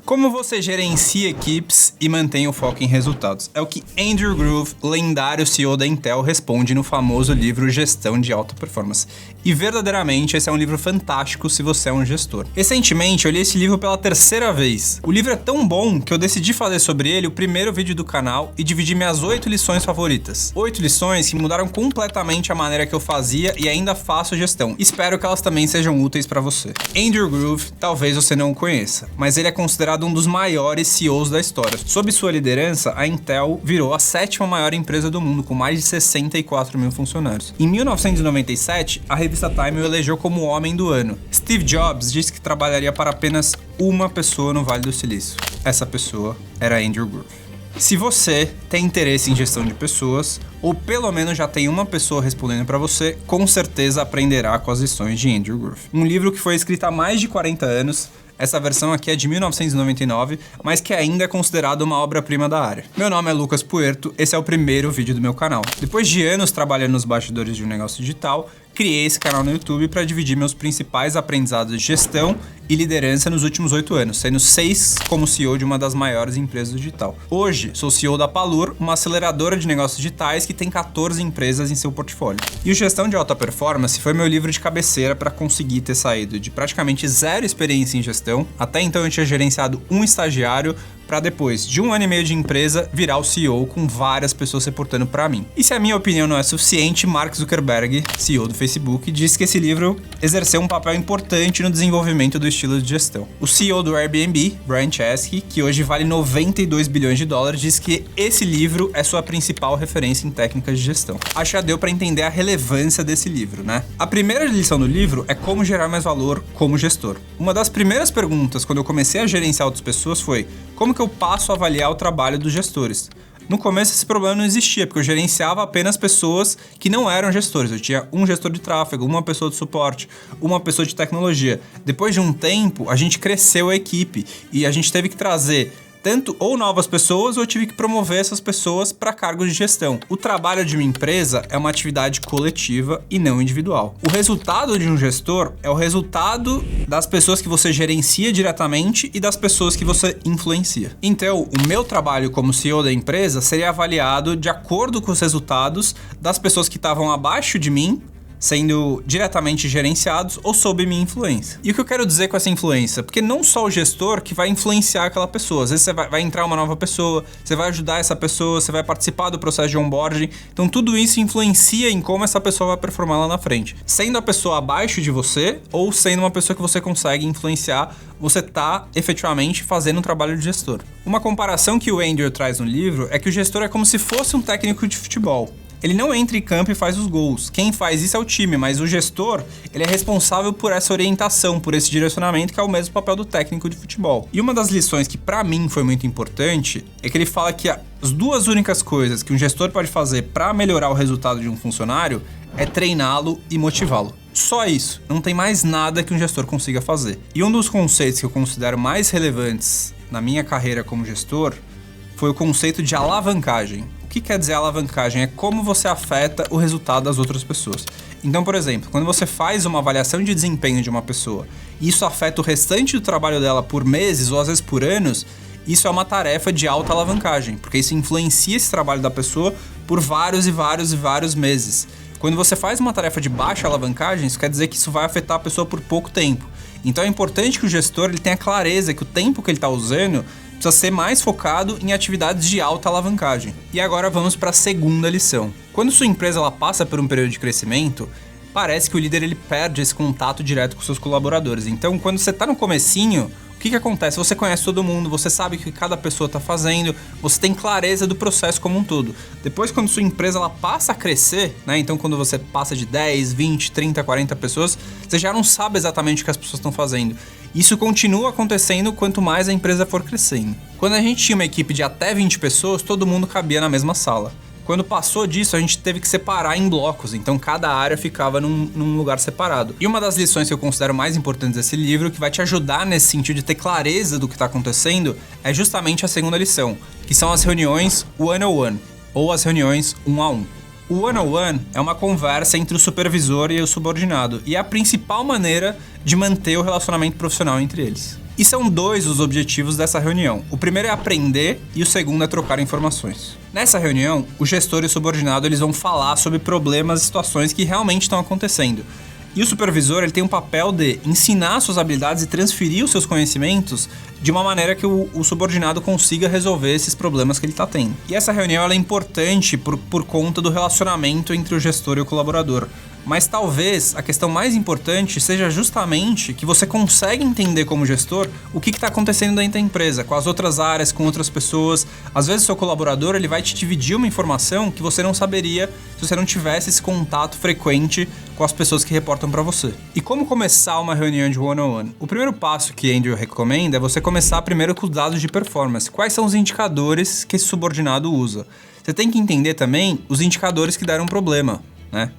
Como você gerencia equipes e mantém o foco em resultados? É o que Andrew Grove, lendário CEO da Intel, responde no famoso livro Gestão de Alta Performance. E verdadeiramente esse é um livro fantástico se você é um gestor. Recentemente eu li esse livro pela terceira vez. O livro é tão bom que eu decidi fazer sobre ele o primeiro vídeo do canal e dividir minhas 8 lições favoritas. 8 lições que mudaram completamente a maneira que eu fazia e ainda faço gestão. Espero que elas também sejam úteis para você. Andrew Grove, talvez você não o conheça, mas ele é considerado um dos maiores CEOs da história. Sob sua liderança, a Intel virou a 7ª maior empresa do mundo, com mais de 64 mil funcionários. Em 1997, a revista Time o elegeu como o Homem do Ano. Steve Jobs disse que trabalharia para apenas uma pessoa no Vale do Silício. Essa pessoa era Andrew Grove. Se você tem interesse em gestão de pessoas, ou pelo menos já tem uma pessoa respondendo para você, com certeza aprenderá com as lições de Andrew Grove. Um livro que foi escrito há mais de 40 anos, essa versão aqui é de 1999, mas que ainda é considerada uma obra-prima da área. Meu nome é Lucas Puerto, esse é o primeiro vídeo do meu canal. Depois de anos trabalhando nos bastidores de um negócio digital, criei esse canal no YouTube para dividir meus principais aprendizados de gestão e liderança nos últimos 8 anos, sendo 6 como CEO de uma das maiores empresas do digital. Hoje, sou CEO da Palur, uma aceleradora de negócios digitais que tem 14 empresas em seu portfólio. E o Gestão de Alta Performance foi meu livro de cabeceira para conseguir ter saído de praticamente zero experiência em gestão. Até então eu tinha gerenciado um estagiário, para depois de 1 ano e meio de empresa virar o CEO com várias pessoas reportando para mim. E se a minha opinião não é suficiente, Mark Zuckerberg, CEO do Facebook, disse que esse livro exerceu um papel importante no desenvolvimento do estilo de gestão. O CEO do Airbnb, Brian Chesky, que hoje vale 92 bilhões de dólares, disse que esse livro é sua principal referência em técnicas de gestão. Acho que já deu para entender a relevância desse livro, né? A primeira lição do livro é como gerar mais valor como gestor. Uma das primeiras perguntas quando eu comecei a gerenciar outras pessoas foi: como que eu passo a avaliar o trabalho dos gestores? No começo esse problema não existia, porque eu gerenciava apenas pessoas que não eram gestores. Eu tinha um gestor de tráfego, uma pessoa de suporte, uma pessoa de tecnologia. Depois de um tempo, a gente cresceu a equipe e a gente teve que trazer tanto ou novas pessoas, ou eu tive que promover essas pessoas para cargos de gestão. O trabalho de uma empresa é uma atividade coletiva e não individual. O resultado de um gestor é o resultado das pessoas que você gerencia diretamente e das pessoas que você influencia. Então, o meu trabalho como CEO da empresa seria avaliado de acordo com os resultados das pessoas que estavam abaixo de mim, sendo diretamente gerenciados ou sob minha influência. E o que eu quero dizer com essa influência? Porque não só o gestor que vai influenciar aquela pessoa. Às vezes você vai entrar uma nova pessoa, você vai ajudar essa pessoa, você vai participar do processo de onboarding. Então tudo isso influencia em como essa pessoa vai performar lá na frente. Sendo a pessoa abaixo de você ou sendo uma pessoa que você consegue influenciar, você está efetivamente fazendo um trabalho de gestor. Uma comparação que o Andrew traz no livro é que o gestor é como se fosse um técnico de futebol. Ele não entra em campo e faz os gols. Quem faz isso é o time, mas o gestor, ele é responsável por essa orientação, por esse direcionamento, que é o mesmo papel do técnico de futebol. E uma das lições que pra mim foi muito importante é que ele fala que as duas únicas coisas que um gestor pode fazer para melhorar o resultado de um funcionário é treiná-lo e motivá-lo. Só isso, não tem mais nada que um gestor consiga fazer. E um dos conceitos que eu considero mais relevantes na minha carreira como gestor foi o conceito de alavancagem. O que quer dizer alavancagem? É como você afeta o resultado das outras pessoas. Então, por exemplo, quando você faz uma avaliação de desempenho de uma pessoa e isso afeta o restante do trabalho dela por meses ou às vezes por anos, isso é uma tarefa de alta alavancagem, porque isso influencia esse trabalho da pessoa por vários e vários e vários meses. Quando você faz uma tarefa de baixa alavancagem, isso quer dizer que isso vai afetar a pessoa por pouco tempo. Então é importante que o gestor ele tenha clareza que o tempo que ele está usando precisa ser mais focado em atividades de alta alavancagem. E agora vamos para a segunda lição. Quando sua empresa ela passa por um período de crescimento, parece que o líder ele perde esse contato direto com seus colaboradores. Então, quando você está no comecinho, o que acontece? Você conhece todo mundo, você sabe o que cada pessoa está fazendo, você tem clareza do processo como um todo. Depois, quando sua empresa ela passa a crescer, né? Então quando você passa de 10, 20, 30, 40 pessoas, você já não sabe exatamente o que as pessoas estão fazendo. Isso continua acontecendo quanto mais a empresa for crescendo. Quando a gente tinha uma equipe de até 20 pessoas, todo mundo cabia na mesma sala. Quando passou disso, a gente teve que separar em blocos, então cada área ficava num lugar separado. E uma das lições que eu considero mais importantes desse livro, que vai te ajudar nesse sentido de ter clareza do que está acontecendo, é justamente a segunda lição, que são as reuniões one-on-one, ou as reuniões 1-a-1. O one-on-one é uma conversa entre o supervisor e o subordinado, e é a principal maneira de manter o relacionamento profissional entre eles. E são dois os objetivos dessa reunião. O primeiro é aprender e o segundo é trocar informações. Nessa reunião, o gestor e o subordinado eles vão falar sobre problemas e situações que realmente estão acontecendo. E o supervisor ele tem um papel de ensinar suas habilidades e transferir os seus conhecimentos de uma maneira que o subordinado consiga resolver esses problemas que ele está tendo. E essa reunião ela é importante por conta do relacionamento entre o gestor e o colaborador. Mas talvez a questão mais importante seja justamente que você consegue entender como gestor o que está acontecendo dentro da empresa, com as outras áreas, com outras pessoas. Às vezes o seu colaborador ele vai te dividir uma informação que você não saberia se você não tivesse esse contato frequente com as pessoas que reportam para você. E como começar uma reunião de one-on-one? O primeiro passo que Andrew recomenda é você começar primeiro com os dados de performance. Quais são os indicadores que esse subordinado usa? Você tem que entender também os indicadores que deram problema.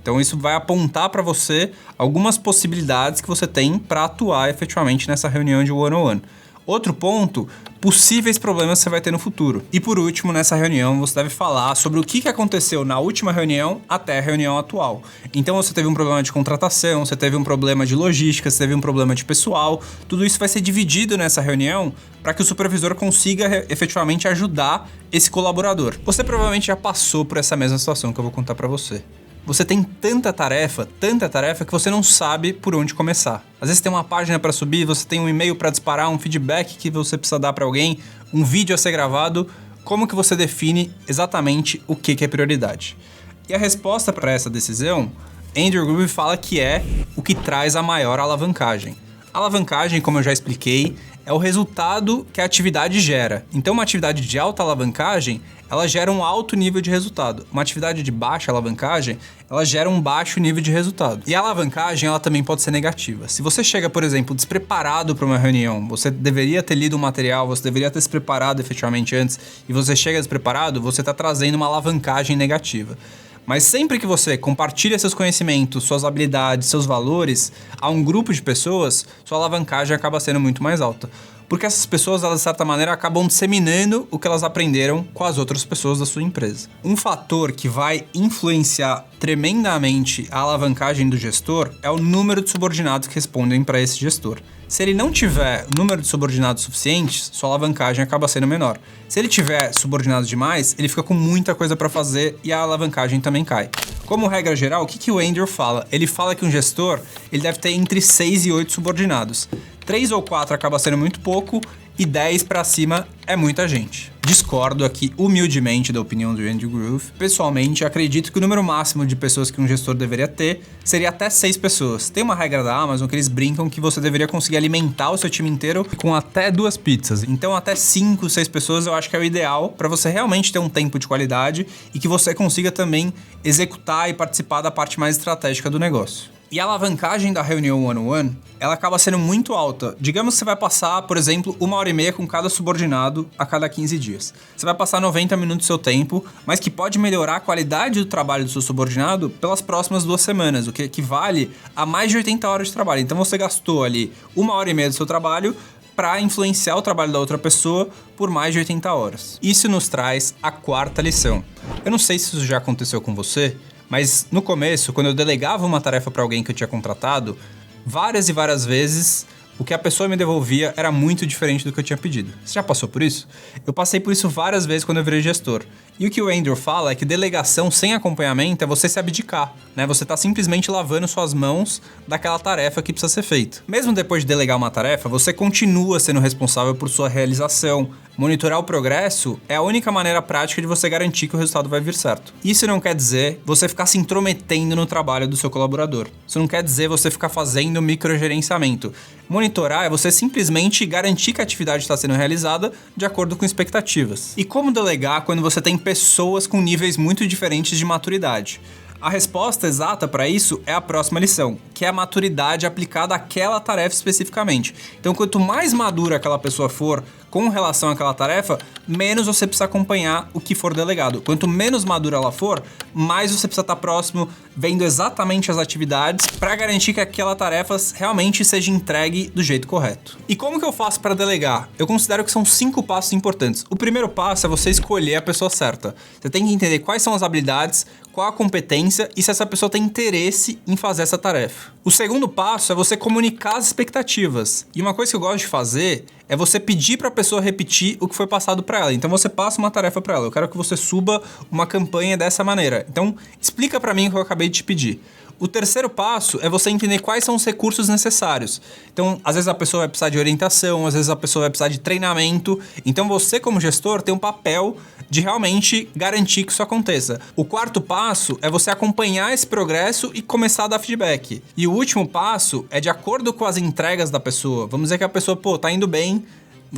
Então isso vai apontar para você algumas possibilidades que você tem para atuar efetivamente nessa reunião de one-on-one. Outro ponto, possíveis problemas que você vai ter no futuro. E por último, nessa reunião, você deve falar sobre o que aconteceu na última reunião até a reunião atual. Então você teve um problema de contratação, você teve um problema de logística, você teve um problema de pessoal. Tudo isso vai ser dividido nessa reunião para que o supervisor consiga efetivamente ajudar esse colaborador. Você provavelmente já passou por essa mesma situação que eu vou contar para você. Você tem tanta tarefa que você não sabe por onde começar. Às vezes tem uma página para subir, você tem um e-mail para disparar, um feedback que você precisa dar para alguém, um vídeo a ser gravado. Como que você define exatamente o que é prioridade? E a resposta para essa decisão, Andrew Groove fala que é o que traz a maior alavancagem. A alavancagem, como eu já expliquei, é o resultado que a atividade gera. Então, uma atividade de alta alavancagem, ela gera um alto nível de resultado. Uma atividade de baixa alavancagem, ela gera um baixo nível de resultado. E a alavancagem, ela também pode ser negativa. Se você chega, por exemplo, despreparado para uma reunião, você deveria ter lido o material, você deveria ter se preparado efetivamente antes, e você chega despreparado, você está trazendo uma alavancagem negativa. Mas sempre que você compartilha seus conhecimentos, suas habilidades, seus valores a um grupo de pessoas, sua alavancagem acaba sendo muito mais alta. Porque essas pessoas, elas, de certa maneira, acabam disseminando o que elas aprenderam com as outras pessoas da sua empresa. Um fator que vai influenciar tremendamente a alavancagem do gestor é o número de subordinados que respondem para esse gestor. Se ele não tiver número de subordinados suficientes, sua alavancagem acaba sendo menor. Se ele tiver subordinados demais, ele fica com muita coisa para fazer e a alavancagem também cai. Como regra geral, o que o Andrew fala? Ele fala que um gestor ele deve ter entre 6 e 8 subordinados. 3 ou 4 acaba sendo muito pouco e 10 para cima é muita gente. Discordo aqui humildemente da opinião do Andrew Groove. Pessoalmente, acredito que o número máximo de pessoas que um gestor deveria ter seria até 6 pessoas. Tem uma regra da Amazon que eles brincam que você deveria conseguir alimentar o seu time inteiro com até 2 pizzas. Então até 5, 6 pessoas eu acho que é o ideal para você realmente ter um tempo de qualidade e que você consiga também executar e participar da parte mais estratégica do negócio. E a alavancagem da reunião one-on-one, ela acaba sendo muito alta. Digamos que você vai passar, por exemplo, 1h30 com cada subordinado a cada 15 dias. Você vai passar 90 minutos do seu tempo, mas que pode melhorar a qualidade do trabalho do seu subordinado pelas próximas 2 semanas, o que equivale a mais de 80 horas de trabalho. Então você gastou ali 1h30 do seu trabalho para influenciar o trabalho da outra pessoa por mais de 80 horas. Isso nos traz a 4ª lição. Eu não sei se isso já aconteceu com você, mas no começo, quando eu delegava uma tarefa para alguém que eu tinha contratado, várias e várias vezes o que a pessoa me devolvia era muito diferente do que eu tinha pedido. Você já passou por isso? Eu passei por isso várias vezes quando eu virei gestor. E o que o Andrew fala é que delegação sem acompanhamento é você se abdicar, né? Você está simplesmente lavando suas mãos daquela tarefa que precisa ser feita. Mesmo depois de delegar uma tarefa, você continua sendo responsável por sua realização. Monitorar o progresso é a única maneira prática de você garantir que o resultado vai vir certo. Isso não quer dizer você ficar se intrometendo no trabalho do seu colaborador. Isso não quer dizer você ficar fazendo microgerenciamento. Monitorar é você simplesmente garantir que a atividade está sendo realizada de acordo com expectativas. E como delegar quando você tem pessoas com níveis muito diferentes de maturidade? A resposta exata para isso é a próxima lição, que é a maturidade aplicada àquela tarefa especificamente. Então, quanto mais madura aquela pessoa for com relação àquela tarefa, menos você precisa acompanhar o que for delegado. Quanto menos madura ela for, mais você precisa estar próximo, vendo exatamente as atividades para garantir que aquela tarefa realmente seja entregue do jeito correto. E como que eu faço para delegar? Eu considero que são 5 passos importantes. O primeiro passo é você escolher a pessoa certa. Você tem que entender quais são as habilidades, qual a competência e se essa pessoa tem interesse em fazer essa tarefa. O segundo passo é você comunicar as expectativas. E uma coisa que eu gosto de fazer é você pedir para a pessoa repetir o que foi passado para ela. Então você passa uma tarefa para ela. Eu quero que você suba uma campanha dessa maneira. Então explica para mim o que eu acabei de te pedir. O terceiro passo é você entender quais são os recursos necessários. Então, às vezes a pessoa vai precisar de orientação, às vezes a pessoa vai precisar de treinamento. Então, você como gestor tem um papel de realmente garantir que isso aconteça. O quarto passo é você acompanhar esse progresso e começar a dar feedback. E o último passo é de acordo com as entregas da pessoa. Vamos dizer que a pessoa, tá indo bem,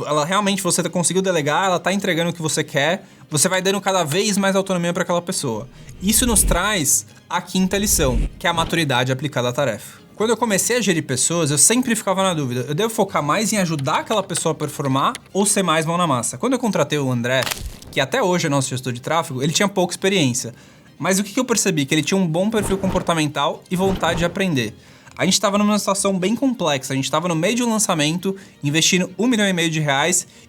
ela realmente, você conseguiu delegar, ela tá entregando o que você quer, você vai dando cada vez mais autonomia para aquela pessoa. Isso nos traz a quinta lição, que é a maturidade aplicada à tarefa. Quando eu comecei a gerir pessoas, eu sempre ficava na dúvida, eu devo focar mais em ajudar aquela pessoa a performar ou ser mais mão na massa? Quando eu contratei o André, que até hoje é nosso gestor de tráfego, ele tinha pouca experiência. Mas o que eu percebi? Que ele tinha um bom perfil comportamental e vontade de aprender. A gente estava numa situação bem complexa, a gente estava no meio de um lançamento, investindo R$1,5 milhão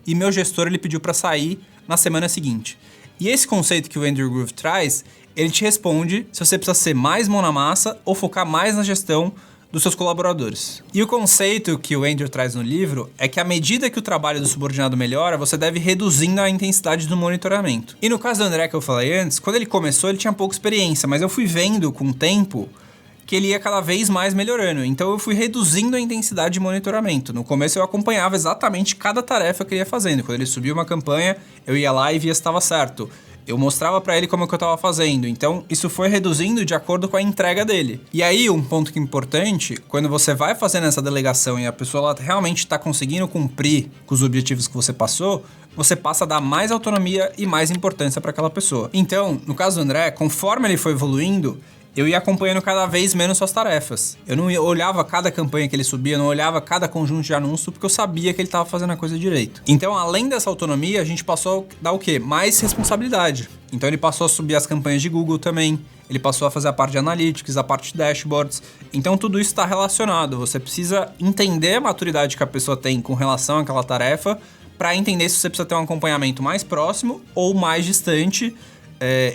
e meu gestor ele pediu para sair na semana seguinte. E esse conceito que o Andrew Groove traz, ele te responde se você precisa ser mais mão na massa ou focar mais na gestão dos seus colaboradores. E o conceito que o Andrew traz no livro é que à medida que o trabalho do subordinado melhora, você deve ir reduzindo a intensidade do monitoramento. E no caso do André que eu falei antes, quando ele começou ele tinha pouca experiência, mas eu fui vendo com o tempo que ele ia cada vez mais melhorando. Então eu fui reduzindo a intensidade de monitoramento. No começo eu acompanhava exatamente cada tarefa que ele ia fazendo. Quando ele subia uma campanha, eu ia lá e via se estava certo. Eu mostrava para ele como que eu estava fazendo. Então isso foi reduzindo de acordo com a entrega dele. E aí um ponto que é importante, quando você vai fazendo essa delegação e a pessoa ela realmente está conseguindo cumprir com os objetivos que você passou, você passa a dar mais autonomia e mais importância para aquela pessoa. Então, no caso do André, conforme ele foi evoluindo, eu ia acompanhando cada vez menos suas tarefas. Eu não olhava cada campanha que ele subia, eu não olhava cada conjunto de anúncio, porque eu sabia que ele estava fazendo a coisa direito. Então, além dessa autonomia, a gente passou a dar o quê? Mais responsabilidade. Então, ele passou a subir as campanhas de Google também, ele passou a fazer a parte de analytics, a parte de dashboards. Então, tudo isso está relacionado. Você precisa entender a maturidade que a pessoa tem com relação àquela tarefa para entender se você precisa ter um acompanhamento mais próximo ou mais distante,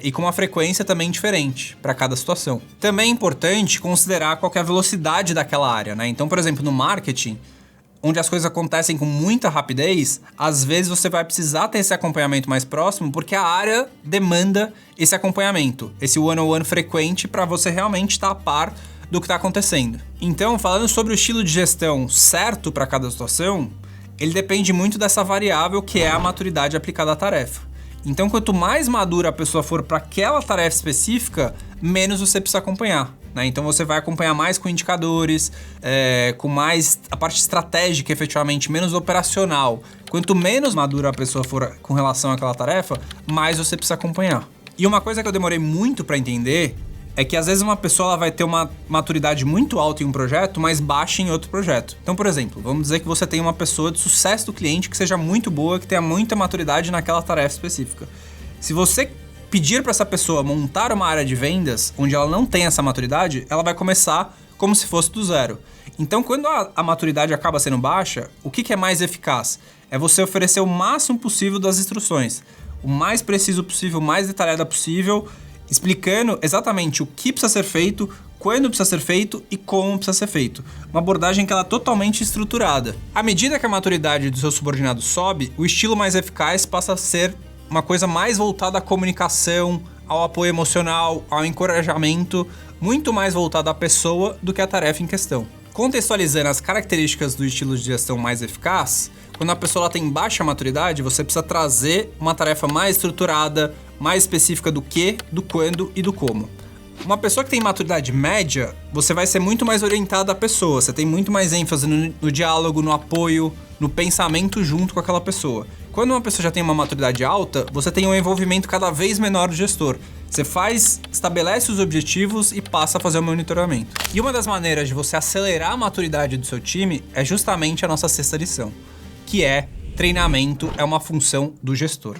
e com uma frequência também diferente para cada situação. Também é importante considerar qual que é a velocidade daquela área, né? Então, por exemplo, no marketing, onde as coisas acontecem com muita rapidez, às vezes você vai precisar ter esse acompanhamento mais próximo, porque a área demanda esse acompanhamento, esse one-on-one frequente para você realmente estar a par do que está acontecendo. Então, falando sobre o estilo de gestão certo para cada situação, ele depende muito dessa variável que é a maturidade aplicada à tarefa. Então, quanto mais madura a pessoa for para aquela tarefa específica, menos você precisa acompanhar, né? Então, você vai acompanhar mais com indicadores, com mais a parte estratégica, efetivamente, menos operacional. Quanto menos madura a pessoa for com relação àquela tarefa, mais você precisa acompanhar. E uma coisa que eu demorei muito para entender é que às vezes uma pessoa ela vai ter uma maturidade muito alta em um projeto, mas baixa em outro projeto. Então, por exemplo, vamos dizer que você tem uma pessoa de sucesso do cliente que seja muito boa, que tenha muita maturidade naquela tarefa específica. Se você pedir para essa pessoa montar uma área de vendas onde ela não tem essa maturidade, ela vai começar como se fosse do zero. Então, quando a maturidade acaba sendo baixa, o que é mais eficaz? É você oferecer o máximo possível das instruções, o mais preciso possível, o mais detalhada possível, explicando exatamente o que precisa ser feito, quando precisa ser feito e como precisa ser feito. Uma abordagem que ela é totalmente estruturada. À medida que a maturidade do seu subordinado sobe, o estilo mais eficaz passa a ser uma coisa mais voltada à comunicação, ao apoio emocional, ao encorajamento, muito mais voltada à pessoa do que à tarefa em questão. Contextualizando as características do estilo de gestão mais eficaz, quando a pessoa tem baixa maturidade, você precisa trazer uma tarefa mais estruturada, mais específica do que, do quando e do como. Uma pessoa que tem maturidade média, você vai ser muito mais orientada à pessoa, você tem muito mais ênfase no diálogo, no apoio, no pensamento junto com aquela pessoa. Quando uma pessoa já tem uma maturidade alta, você tem um envolvimento cada vez menor do gestor. Você estabelece os objetivos e passa a fazer o monitoramento. E uma das maneiras de você acelerar a maturidade do seu time é justamente a nossa sexta lição, que é treinamento é uma função do gestor.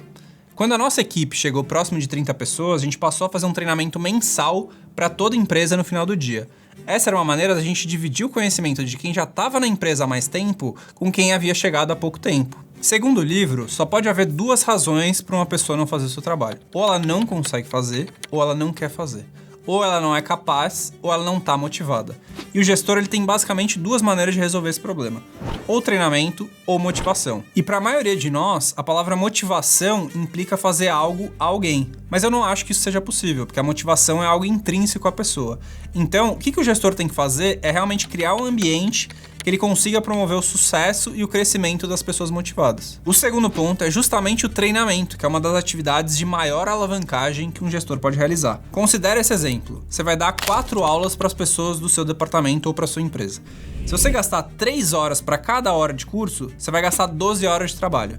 Quando a nossa equipe chegou próximo de 30 pessoas, a gente passou a fazer um treinamento mensal para toda a empresa no final do dia. Essa era uma maneira da gente dividir o conhecimento de quem já estava na empresa há mais tempo com quem havia chegado há pouco tempo. Segundo o livro, só pode haver duas razões para uma pessoa não fazer o seu trabalho. Ou ela não consegue fazer, ou ela não quer fazer. Ou ela não é capaz, ou ela não está motivada. E o gestor ele tem basicamente duas maneiras de resolver esse problema. Ou treinamento, ou motivação. E para a maioria de nós, a palavra motivação implica fazer algo a alguém. Mas eu não acho que isso seja possível, porque a motivação é algo intrínseco à pessoa. Então, o que o gestor tem que fazer é realmente criar um ambiente que ele consiga promover o sucesso e o crescimento das pessoas motivadas. O segundo ponto é justamente o treinamento, que é uma das atividades de maior alavancagem que um gestor pode realizar. Considere esse exemplo. Você vai dar 4 aulas para as pessoas do seu departamento ou para sua empresa. Se você gastar 3 horas para cada hora de curso, você vai gastar 12 horas de trabalho.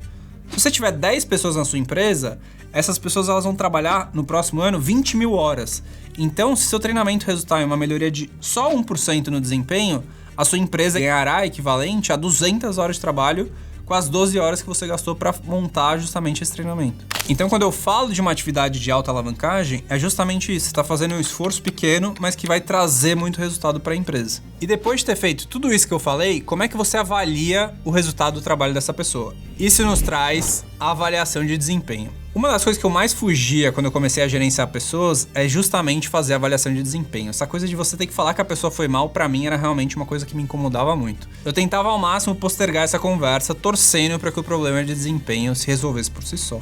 Se você tiver 10 pessoas na sua empresa, essas pessoas elas vão trabalhar no próximo ano 20 mil horas. Então, se seu treinamento resultar em uma melhoria de só 1% no desempenho, a sua empresa ganhará equivalente a 200 horas de trabalho com as 12 horas que você gastou para montar justamente esse treinamento. Então, quando eu falo de uma atividade de alta alavancagem, é justamente isso. Você está fazendo um esforço pequeno, mas que vai trazer muito resultado para a empresa. E depois de ter feito tudo isso que eu falei, como é que você avalia o resultado do trabalho dessa pessoa? Isso nos traz a avaliação de desempenho. Uma das coisas que eu mais fugia quando eu comecei a gerenciar pessoas é justamente fazer a avaliação de desempenho. Essa coisa de você ter que falar que a pessoa foi mal, pra mim, era realmente uma coisa que me incomodava muito. Eu tentava ao máximo postergar essa conversa, torcendo para que o problema de desempenho se resolvesse por si só.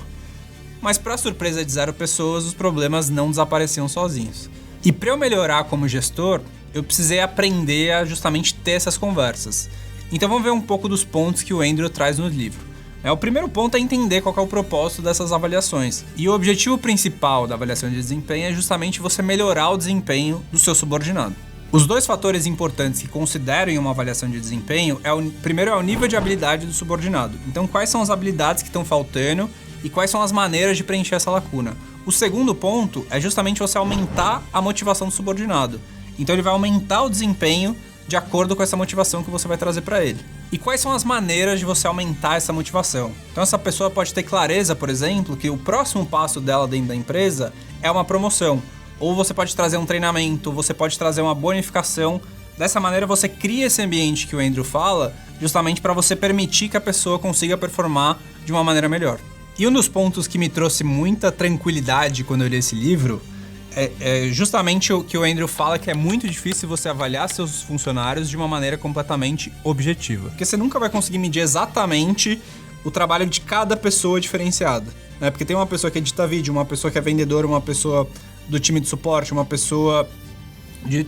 Mas para surpresa de 0 pessoas, os problemas não desapareciam sozinhos. E para eu melhorar como gestor, eu precisei aprender a justamente ter essas conversas. Então vamos ver um pouco dos pontos que o Andrew traz no livro. O primeiro ponto é entender qual é o propósito dessas avaliações. E o objetivo principal da avaliação de desempenho é justamente você melhorar o desempenho do seu subordinado. Os 2 fatores importantes que consideram em uma avaliação de desempenho primeiro é o nível de habilidade do subordinado. Então, quais são as habilidades que estão faltando e quais são as maneiras de preencher essa lacuna. O segundo ponto é justamente você aumentar a motivação do subordinado. Então, ele vai aumentar o desempenho de acordo com essa motivação que você vai trazer para ele. E quais são as maneiras de você aumentar essa motivação? Então essa pessoa pode ter clareza, por exemplo, que o próximo passo dela dentro da empresa é uma promoção. Ou você pode trazer um treinamento, você pode trazer uma bonificação. Dessa maneira você cria esse ambiente que o Andrew fala, justamente para você permitir que a pessoa consiga performar de uma maneira melhor. E um dos pontos que me trouxe muita tranquilidade quando eu li esse livro é justamente o que o Andrew fala, que é muito difícil você avaliar seus funcionários de uma maneira completamente objetiva. Porque você nunca vai conseguir medir exatamente o trabalho de cada pessoa diferenciada, né? Porque tem uma pessoa que edita vídeo, uma pessoa que é vendedora, uma pessoa do time de suporte, uma pessoa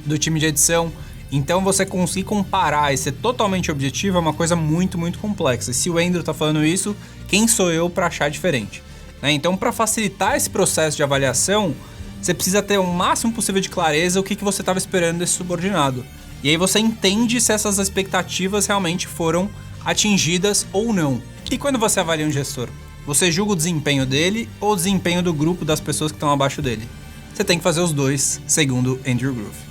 do time de edição. Então você conseguir comparar e ser totalmente objetivo é uma coisa muito, muito complexa. E se o Andrew tá falando isso, quem sou eu para achar diferente? Né? Então, para facilitar esse processo de avaliação, você precisa ter o máximo possível de clareza o que você estava esperando desse subordinado. E aí você entende se essas expectativas realmente foram atingidas ou não. E quando você avalia um gestor, você julga o desempenho dele ou o desempenho do grupo das pessoas que estão abaixo dele? Você tem que fazer os dois, segundo Andrew Groove.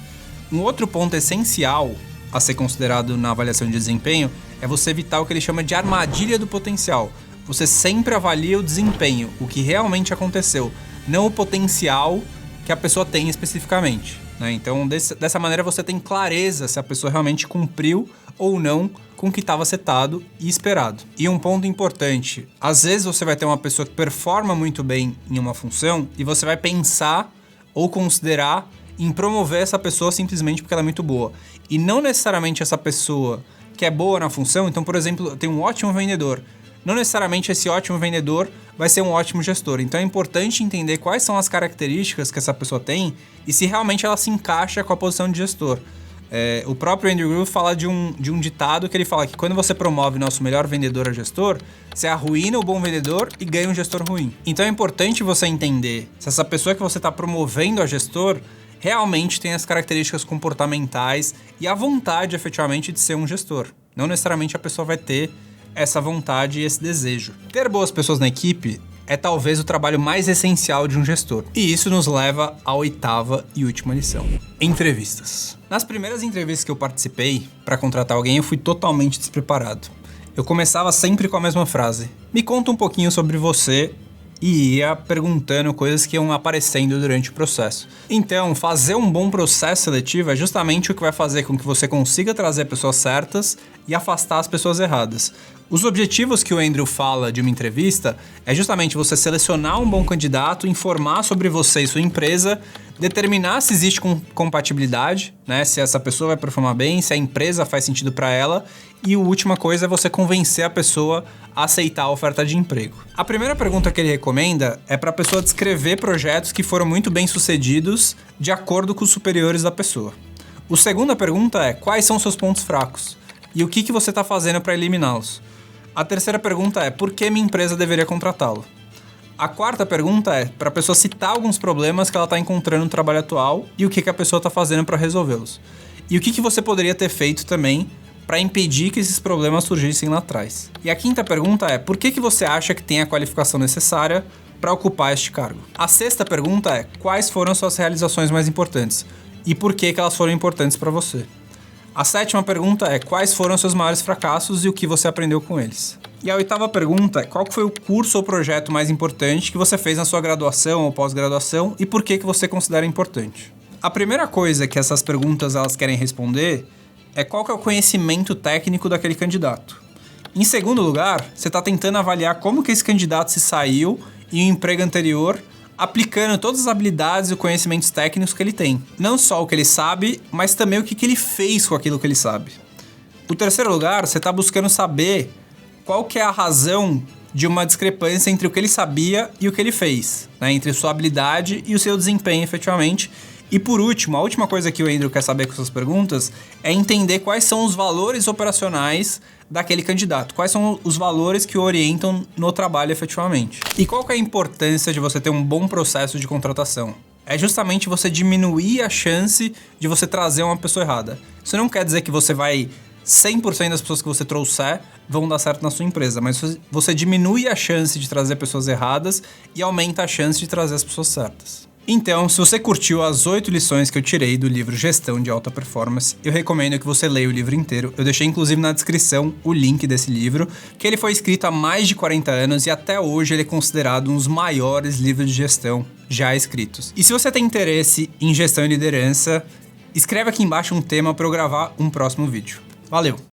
Um outro ponto essencial a ser considerado na avaliação de desempenho é você evitar o que ele chama de armadilha do potencial. Você sempre avalia o desempenho, o que realmente aconteceu, não o potencial que a pessoa tem especificamente, né? Então, dessa maneira você tem clareza se a pessoa realmente cumpriu ou não com o que estava setado e esperado. E um ponto importante, às vezes você vai ter uma pessoa que performa muito bem em uma função e você vai pensar ou considerar em promover essa pessoa simplesmente porque ela é muito boa. E não necessariamente essa pessoa que é boa na função, então, por exemplo, eu tenho um ótimo vendedor. Não necessariamente esse ótimo vendedor vai ser um ótimo gestor. Então é importante entender quais são as características que essa pessoa tem e se realmente ela se encaixa com a posição de gestor. O próprio Andrew Groove fala de um ditado que ele fala que quando você promove nosso melhor vendedor a gestor, você arruína o bom vendedor e ganha um gestor ruim. Então é importante você entender se essa pessoa que você está promovendo a gestor realmente tem as características comportamentais e a vontade efetivamente de ser um gestor. Não necessariamente a pessoa vai ter essa vontade e esse desejo. Ter boas pessoas na equipe é talvez o trabalho mais essencial de um gestor. E isso nos leva à 8ª e última lição. Entrevistas. Nas primeiras entrevistas que eu participei para contratar alguém, eu fui totalmente despreparado. Eu começava sempre com a mesma frase: me conta um pouquinho sobre você, e ia perguntando coisas que iam aparecendo durante o processo. Então, fazer um bom processo seletivo é justamente o que vai fazer com que você consiga trazer pessoas certas e afastar as pessoas erradas. Os objetivos que o Andrew fala de uma entrevista é justamente você selecionar um bom candidato, informar sobre você e sua empresa, determinar se existe compatibilidade, né? Se essa pessoa vai performar bem, se a empresa faz sentido para ela. E a última coisa é você convencer a pessoa a aceitar a oferta de emprego. A primeira pergunta que ele recomenda é para a pessoa descrever projetos que foram muito bem sucedidos de acordo com os superiores da pessoa. A segunda pergunta é quais são seus pontos fracos e o que você está fazendo para eliminá-los. A terceira pergunta é por que minha empresa deveria contratá-lo. A quarta pergunta é para a pessoa citar alguns problemas que ela está encontrando no trabalho atual e o que a pessoa está fazendo para resolvê-los. E o que você poderia ter feito também para impedir que esses problemas surgissem lá atrás. E a quinta pergunta é por que você acha que tem a qualificação necessária para ocupar este cargo. A sexta pergunta é quais foram suas realizações mais importantes e por que elas foram importantes para você. A sétima pergunta é quais foram seus maiores fracassos e o que você aprendeu com eles. E a oitava pergunta é qual foi o curso ou projeto mais importante que você fez na sua graduação ou pós-graduação e por que você considera importante. A primeira coisa que essas perguntas elas querem responder é qual que é o conhecimento técnico daquele candidato. Em segundo lugar, você está tentando avaliar como que esse candidato se saiu em um emprego anterior, aplicando todas as habilidades e conhecimentos técnicos que ele tem. Não só o que ele sabe, mas também o que ele fez com aquilo que ele sabe. No terceiro lugar, você está buscando saber qual que é a razão de uma discrepância entre o que ele sabia e o que ele fez, né? Entre sua habilidade e o seu desempenho efetivamente. E por último, a última coisa que o Andrew quer saber com suas perguntas é entender quais são os valores operacionais daquele candidato, quais são os valores que o orientam no trabalho efetivamente. E qual que é a importância de você ter um bom processo de contratação? É justamente você diminuir a chance de você trazer uma pessoa errada. Isso não quer dizer que você vai 100% das pessoas que você trouxer vão dar certo na sua empresa, mas você diminui a chance de trazer pessoas erradas e aumenta a chance de trazer as pessoas certas. Então, se você curtiu as 8 lições que eu tirei do livro Gestão de Alta Performance, eu recomendo que você leia o livro inteiro. Eu deixei inclusive na descrição o link desse livro, que ele foi escrito há mais de 40 anos e até hoje ele é considerado um dos maiores livros de gestão já escritos. E se você tem interesse em gestão e liderança, escreve aqui embaixo um tema para eu gravar um próximo vídeo. Valeu!